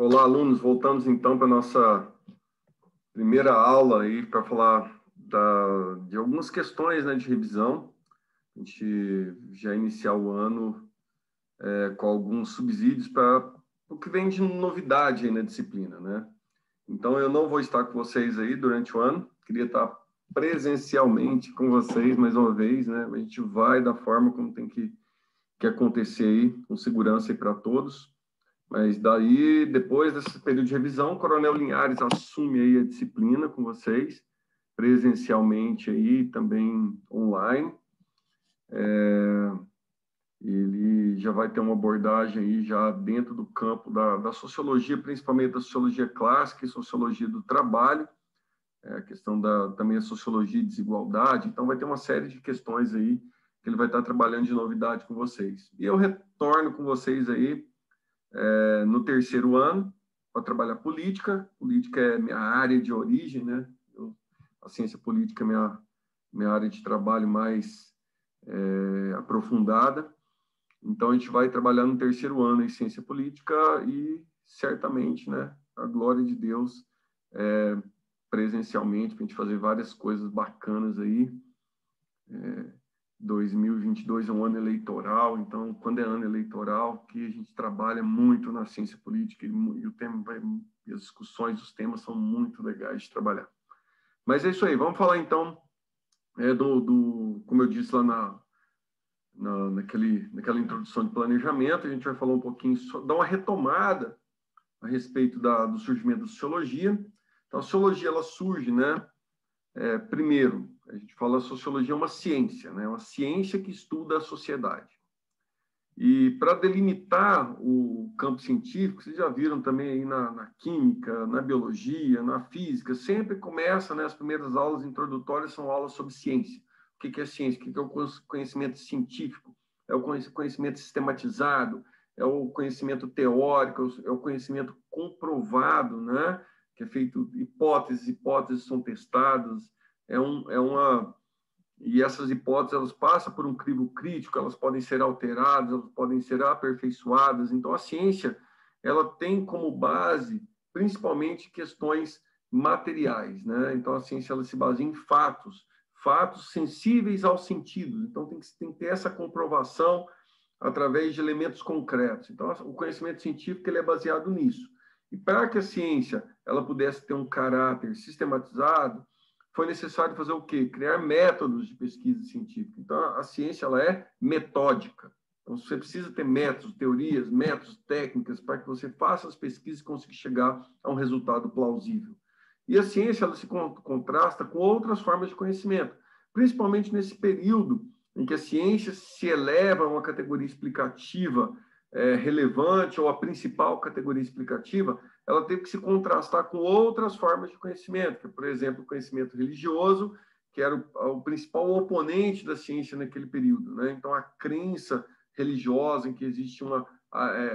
Olá, alunos. Voltamos então para a nossa primeira aula aí para falar de algumas questões, né, de revisão. A gente já iniciar o ano com alguns subsídios para o que vem de novidade aí na disciplina, né? Então, eu não vou estar com vocês aí durante o ano. Queria estar presencialmente com vocês mais uma vez, né? A gente vai da forma como tem que acontecer aí, com segurança aí para todos. Mas daí, depois desse período de revisão, o Coronel Linhares assume aí a disciplina com vocês, presencialmente aí, também online. Ele já vai ter uma abordagem aí já dentro do campo da sociologia, principalmente da sociologia clássica e sociologia do trabalho, a questão também a sociologia de desigualdade. Então, vai ter uma série de questões aí que ele vai estar trabalhando de novidade com vocês. E eu retorno com vocês aí no terceiro ano, para trabalhar política. Política é minha área de origem, né? A ciência política é minha área de trabalho mais aprofundada. Então, a gente vai trabalhar no terceiro ano em ciência política e, certamente, né, a glória de Deus, presencialmente, para a gente fazer várias coisas bacanas aí. 2022 é um ano eleitoral, então, quando é ano eleitoral, que a gente trabalha muito na ciência política e as discussões, os temas são muito legais de trabalhar. Mas é isso aí, vamos falar então como eu disse lá naquela introdução de planejamento, a gente vai falar um pouquinho, dar uma retomada a respeito do surgimento da sociologia. Então, a sociologia, ela surge, né? Primeiro, a gente fala que a sociologia é uma ciência, né? Uma ciência que estuda a sociedade. E para delimitar o campo científico, vocês já viram também aí na química, na biologia, na física, sempre começa, né, as primeiras aulas introdutórias são aulas sobre ciência. O que é ciência? O que é o conhecimento científico? É o conhecimento sistematizado? É o conhecimento teórico? É o conhecimento comprovado, né? Que é feito hipóteses são testadas, e essas hipóteses elas passam por um crivo crítico, elas podem ser alteradas, elas podem ser aperfeiçoadas. Então, a ciência ela tem como base, principalmente, questões materiais, né? Então, a ciência ela se baseia em fatos sensíveis aos sentidos. Então, tem que ter essa comprovação através de elementos concretos. Então, o conhecimento científico ele é baseado nisso. E para que a ciência ela pudesse ter um caráter sistematizado, foi necessário fazer o quê? Criar métodos de pesquisa científica. Então, a ciência ela é metódica. Então, você precisa ter métodos, teorias, métodos, técnicas, para que você faça as pesquisas e consiga chegar a um resultado plausível. E a ciência ela se contrasta com outras formas de conhecimento, principalmente nesse período em que a ciência se eleva a uma categoria explicativa relevante ou a principal categoria explicativa, ela teve que se contrastar com outras formas de conhecimento, que, por exemplo, o conhecimento religioso, que era o principal oponente da ciência naquele período, né? Então, a crença religiosa em que existe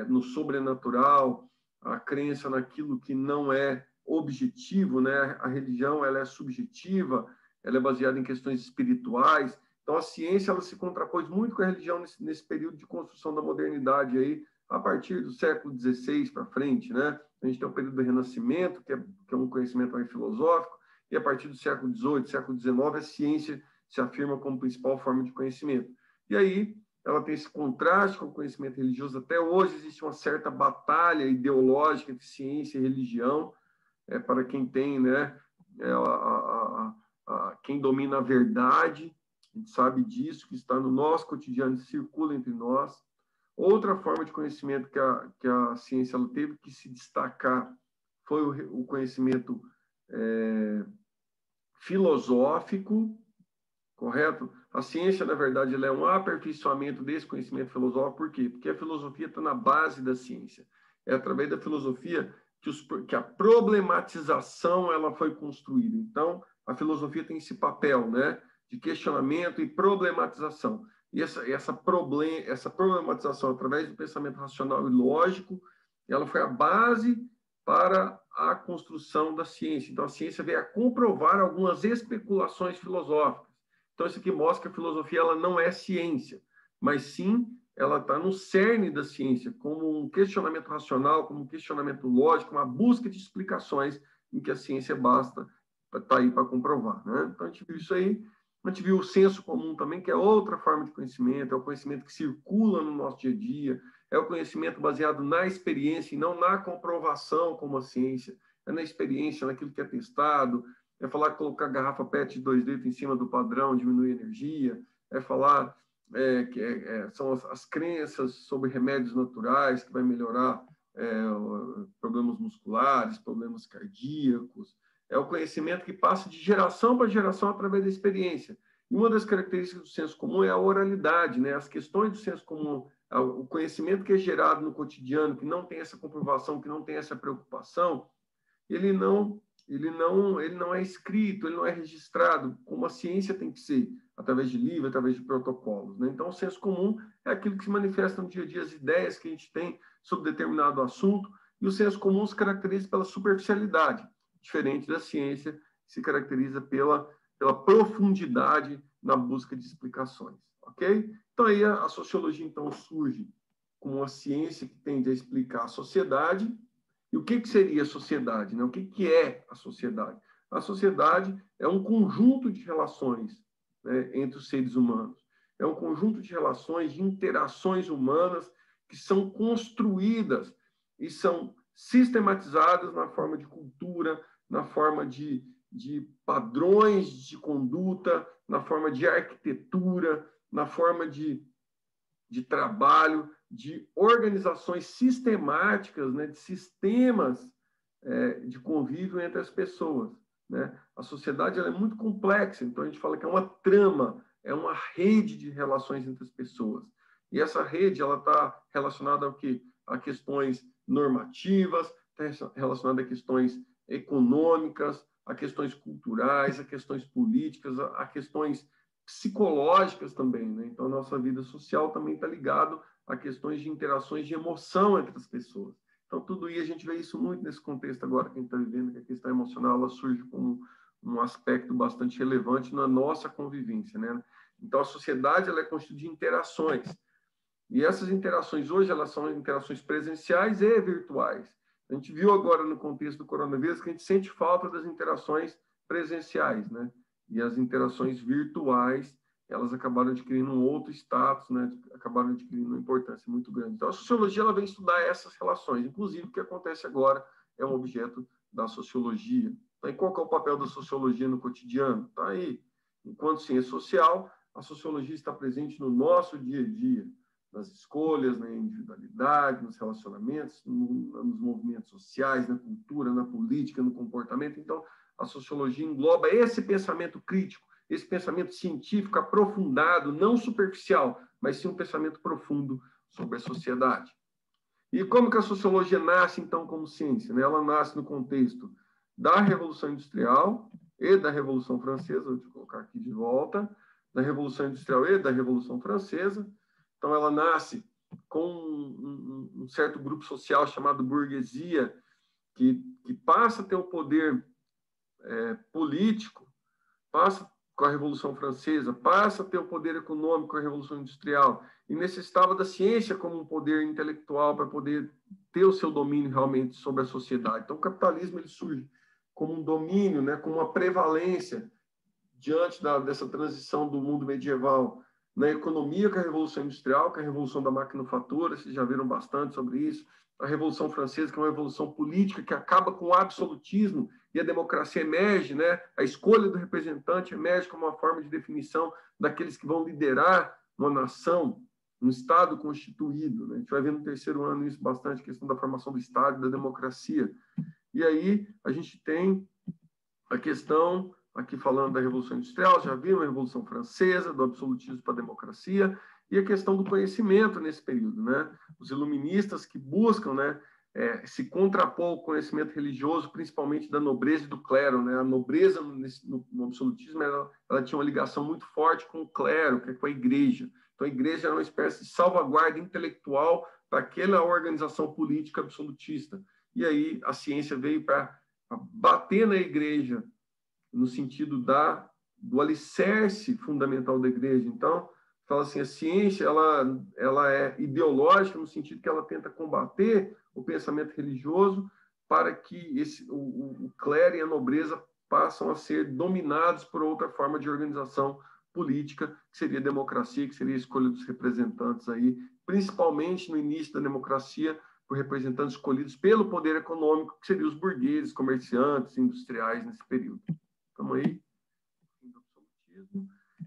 no sobrenatural, a crença naquilo que não é objetivo, né? A religião ela é subjetiva, ela é baseada em questões espirituais. Então, a ciência ela se contrapôs muito com a religião nesse período de construção da modernidade aí, a partir do século XVI para frente, né? A gente tem o período do Renascimento, que é um conhecimento mais filosófico, e a partir do século XVIII, século XIX, a ciência se afirma como principal forma de conhecimento. E aí, ela tem esse contraste com o conhecimento religioso. Até hoje existe uma certa batalha ideológica entre ciência e religião, para quem tem, né, quem domina a verdade. A gente sabe disso, que está no nosso cotidiano e circula entre nós. Outra forma de conhecimento que a ciência ela teve que se destacar foi o conhecimento filosófico, correto? A ciência, na verdade, ela é um aperfeiçoamento desse conhecimento filosófico. Por quê? Porque a filosofia está na base da ciência. É através da filosofia que a problematização ela foi construída. Então, a filosofia tem esse papel, né, de questionamento e problematização. E essa problematização, através do pensamento racional e lógico, ela foi a base para a construção da ciência. Então, a ciência veio a comprovar algumas especulações filosóficas. Então, isso aqui mostra que a filosofia ela não é ciência, mas sim ela está no cerne da ciência, como um questionamento racional, como um questionamento lógico, uma busca de explicações em que a ciência basta está aí para comprovar, né? Então, a gente viu isso aí. A gente viu o senso comum também, que é outra forma de conhecimento, é o conhecimento que circula no nosso dia a dia, é o conhecimento baseado na experiência e não na comprovação como a ciência, é na experiência, naquilo que é testado, é falar que colocar garrafa PET de 2 litros em cima do padrão diminui energia, é falar são as crenças sobre remédios naturais que vai melhorar problemas musculares, problemas cardíacos, é o conhecimento que passa de geração para geração através da experiência. E uma das características do senso comum é a oralidade, né? As questões do senso comum, o conhecimento que é gerado no cotidiano, que não tem essa comprovação, que não tem essa preocupação, ele não é escrito, ele não é registrado, como a ciência tem que ser, através de livros, através de protocolos, né? Então, o senso comum é aquilo que se manifesta no dia a dia, as ideias que a gente tem sobre determinado assunto, e o senso comum se caracteriza pela superficialidade, diferente da ciência, que se caracteriza pela profundidade na busca de explicações, ok? Então, aí a sociologia, então, surge como uma ciência que tende a explicar a sociedade. E o que seria a sociedade, né? O que é a sociedade? A sociedade é um conjunto de relações, né, entre os seres humanos. É um conjunto de relações, de interações humanas que são construídas e são sistematizadas na forma de cultura, na forma de padrões de conduta, na forma de arquitetura, na forma de trabalho, de organizações sistemáticas, né, de sistemas de convívio entre as pessoas, né? A sociedade ela é muito complexa, então a gente fala que é uma trama, é uma rede de relações entre as pessoas. E essa rede ela está relacionada ao quê? A questões normativas, está relacionada a questões econômicas, a questões culturais, a questões políticas, a questões psicológicas também, né? Então, a nossa vida social também está ligado a questões de interações de emoção entre as pessoas. Então, tudo isso, a gente vê isso muito nesse contexto agora que a gente está vivendo, que a questão emocional ela surge como um aspecto bastante relevante na nossa convivência, né? Então, a sociedade ela é constituída de interações. E essas interações hoje, elas são interações presenciais e virtuais. A gente viu agora no contexto do coronavírus que a gente sente falta das interações presenciais, né? E as interações virtuais, elas acabaram adquirindo um outro status, né? Acabaram adquirindo uma importância muito grande. Então, a sociologia ela vem estudar essas relações. Inclusive, o que acontece agora é um objeto da sociologia. Então, qual que é o papel da sociologia no cotidiano? Está aí. Enquanto ciência social, a sociologia está presente no nosso dia a dia, nas escolhas, na individualidade, nos relacionamentos, nos movimentos sociais, na cultura, na política, no comportamento. Então, a sociologia engloba esse pensamento crítico, esse pensamento científico aprofundado, não superficial, mas sim um pensamento profundo sobre a sociedade. E como que a sociologia nasce, então, como ciência? Ela nasce no contexto da Revolução Industrial e da Revolução Francesa, vou te colocar aqui de volta, da Revolução Industrial e da Revolução Francesa. Então, ela nasce com um certo grupo social chamado burguesia, que passa a ter o poder político, passa com a Revolução Francesa, passa a ter o poder econômico com a Revolução Industrial, e necessitava da ciência como um poder intelectual para poder ter o seu domínio realmente sobre a sociedade. Então, o capitalismo ele surge como um domínio, né, como uma prevalência diante dessa transição do mundo medieval na economia com a Revolução Industrial, com a Revolução da Maquinofatura, vocês já viram bastante sobre isso, a Revolução Francesa, que é uma revolução política que acaba com o absolutismo e a democracia emerge, né? A escolha do representante emerge como uma forma de definição daqueles que vão liderar uma nação, um Estado constituído, né? A gente vai ver no terceiro ano isso bastante, a questão da formação do Estado, da democracia. E aí a gente tem a questão, aqui falando da Revolução Industrial, já viram a Revolução Francesa, do absolutismo para a democracia, e a questão do conhecimento nesse período, né? Os iluministas que buscam, né, se contrapor ao conhecimento religioso, principalmente da nobreza e do clero, né? A nobreza no absolutismo ela tinha uma ligação muito forte com o clero, que é com a igreja. Então a igreja era uma espécie de salvaguarda intelectual para aquela organização política absolutista. E aí a ciência veio para bater na igreja no sentido do alicerce fundamental da igreja. Então, fala assim, a ciência ela é ideológica no sentido que ela tenta combater o pensamento religioso para que o clero e a nobreza passam a ser dominados por outra forma de organização política, que seria a democracia, que seria a escolha dos representantes aí, principalmente no início da democracia, por representantes escolhidos pelo poder econômico, que seriam os burgueses, comerciantes, industriais nesse período. Estamos aí.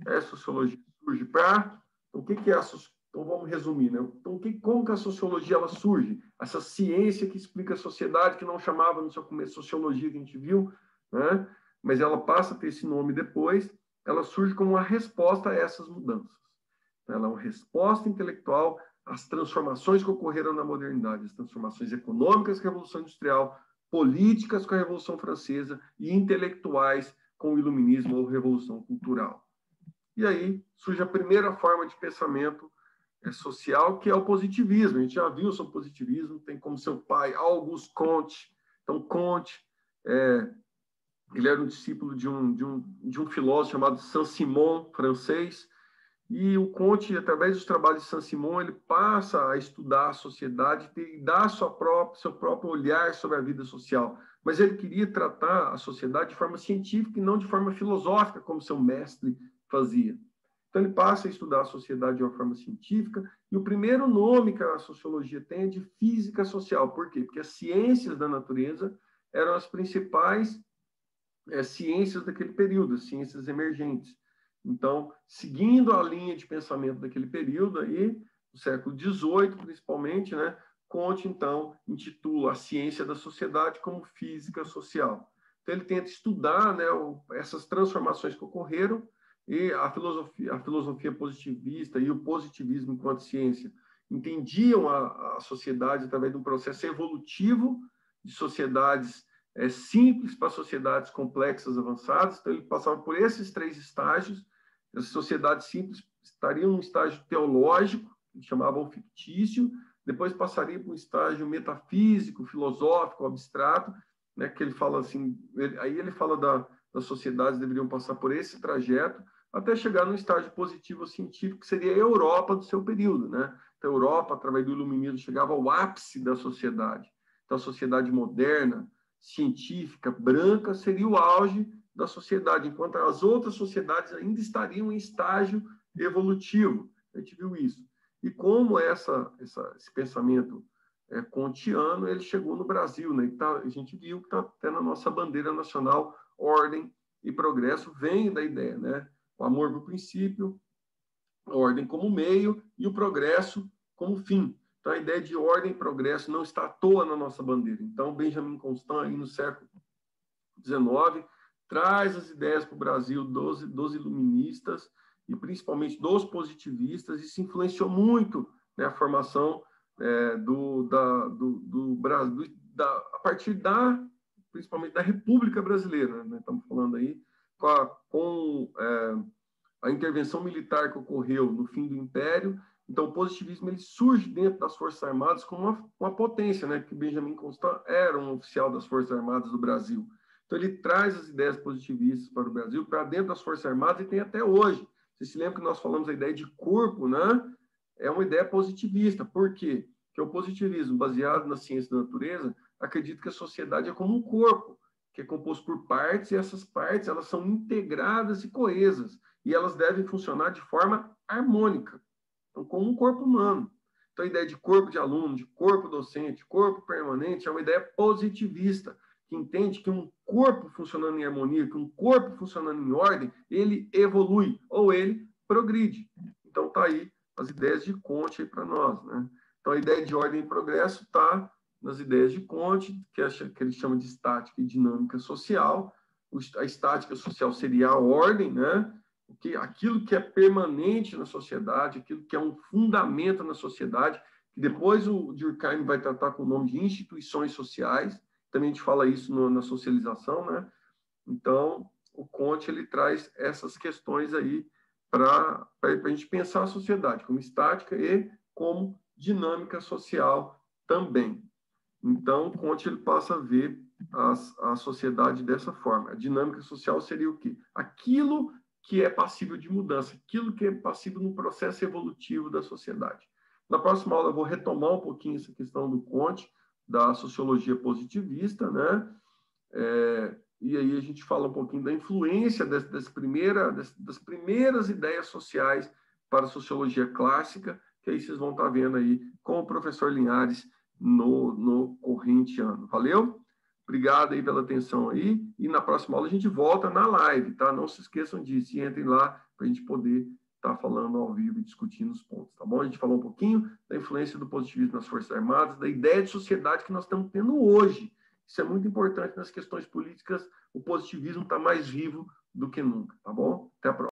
A sociologia surge para... Então, o que é a sociologia? Então, vamos resumir, né? Então, como que a sociologia ela surge? Essa ciência que explica a sociedade, que não chamava no seu começo sociologia, que a gente viu, né? Mas ela passa a ter esse nome depois, ela surge como uma resposta a essas mudanças. Ela é uma resposta intelectual às transformações que ocorreram na modernidade, as transformações econômicas com a Revolução Industrial, políticas com a Revolução Francesa e intelectuais com o Iluminismo ou Revolução Cultural. E aí surge a primeira forma de pensamento social, que é o positivismo. A gente já viu sobre o positivismo, tem como seu pai Auguste Comte. Então, Comte, ele era um discípulo de um filósofo chamado Saint-Simon, francês, e o Comte, através dos trabalhos de Saint-Simon, ele passa a estudar a sociedade e dar seu próprio olhar sobre a vida social. Mas ele queria tratar a sociedade de forma científica e não de forma filosófica, como seu mestre fazia. Então, ele passa a estudar a sociedade de uma forma científica, e o primeiro nome que a sociologia tem é de física social. Por quê? Porque as ciências da natureza eram as principais ciências daquele período, as ciências emergentes. Então, seguindo a linha de pensamento daquele período, aí, do século XVIII, principalmente, né, Comte, então, intitula a ciência da sociedade como física social. Então, ele tenta estudar, né, essas transformações que ocorreram, e a filosofia positivista e o positivismo enquanto ciência entendiam a sociedade através de um processo evolutivo de sociedades simples para sociedades complexas, avançadas. Então, ele passava por esses 3 estágios. As sociedades simples estariam num estágio teológico, que chamavam fictício, depois passaria para um estágio metafísico, filosófico, abstrato, né, que ele fala assim, aí ele fala das sociedades deveriam passar por esse trajeto, até chegar no estágio positivo científico, que seria a Europa do seu período, né? Então, a Europa, através do Iluminismo, chegava ao ápice da sociedade. Então, a sociedade moderna, científica, branca, seria o auge da sociedade, enquanto as outras sociedades ainda estariam em estágio evolutivo. A gente viu isso. E como esse pensamento kantiano, ele chegou no Brasil, né? A gente viu que está até na nossa bandeira nacional, ordem e progresso vem da ideia, né? O amor para o princípio, a ordem como meio e o progresso como fim. Então, a ideia de ordem e progresso não está à toa na nossa bandeira. Então, Benjamin Constant, aí no século XIX, traz as ideias para o Brasil dos iluministas e principalmente dos positivistas, e se influenciou muito, né, a formação do Brasil, a partir principalmente da República Brasileira, né? Estamos falando aí com a intervenção militar que ocorreu no fim do Império. Então, o positivismo ele surge dentro das Forças Armadas como uma potência, né? Que Benjamin Constant era um oficial das Forças Armadas do Brasil. Então, ele traz as ideias positivistas para o Brasil, para dentro das Forças Armadas, e tem até hoje. Você se lembra que nós falamos a ideia de corpo, né? É uma ideia positivista. Por quê? Porque o positivismo, baseado na ciência da natureza, acredita que a sociedade é como um corpo, que é composto por partes, e essas partes elas são integradas e coesas, e elas devem funcionar de forma harmônica, então, como um corpo humano. Então, a ideia de corpo de aluno, de corpo docente, corpo permanente, é uma ideia positivista, que entende que um corpo funcionando em harmonia, que um corpo funcionando em ordem, ele evolui, ou ele progride. Então, está aí as ideias de Comte para nós, né? Então, a ideia de ordem e progresso está nas ideias de Comte, que ele chama de estática e dinâmica social. A estática social seria a ordem, né? Aquilo que é permanente na sociedade, aquilo que é um fundamento na sociedade, que depois o Durkheim vai tratar com o nome de instituições sociais. Também a gente fala isso na socialização, né? Então, o Comte ele traz essas questões aí para a gente pensar a sociedade como estática e como dinâmica social também. Então, Comte ele passa a ver a sociedade dessa forma. A dinâmica social seria o quê? Aquilo que é passível de mudança, aquilo que é passível no processo evolutivo da sociedade. Na próxima aula eu vou retomar um pouquinho essa questão do Comte, da sociologia positivista, né? E aí a gente fala um pouquinho da influência das primeiras ideias sociais para a sociologia clássica, que aí vocês vão estar vendo aí com o professor Linhares no corrente ano. Valeu? Obrigado aí pela atenção aí. E na próxima aula a gente volta na live, tá? Não se esqueçam disso. E entrem lá para a gente poder estar falando ao vivo e discutindo os pontos, tá bom? A gente falou um pouquinho da influência do positivismo nas Forças Armadas, da ideia de sociedade que nós estamos tendo hoje. Isso é muito importante nas questões políticas. O positivismo está mais vivo do que nunca, tá bom? Até a próxima.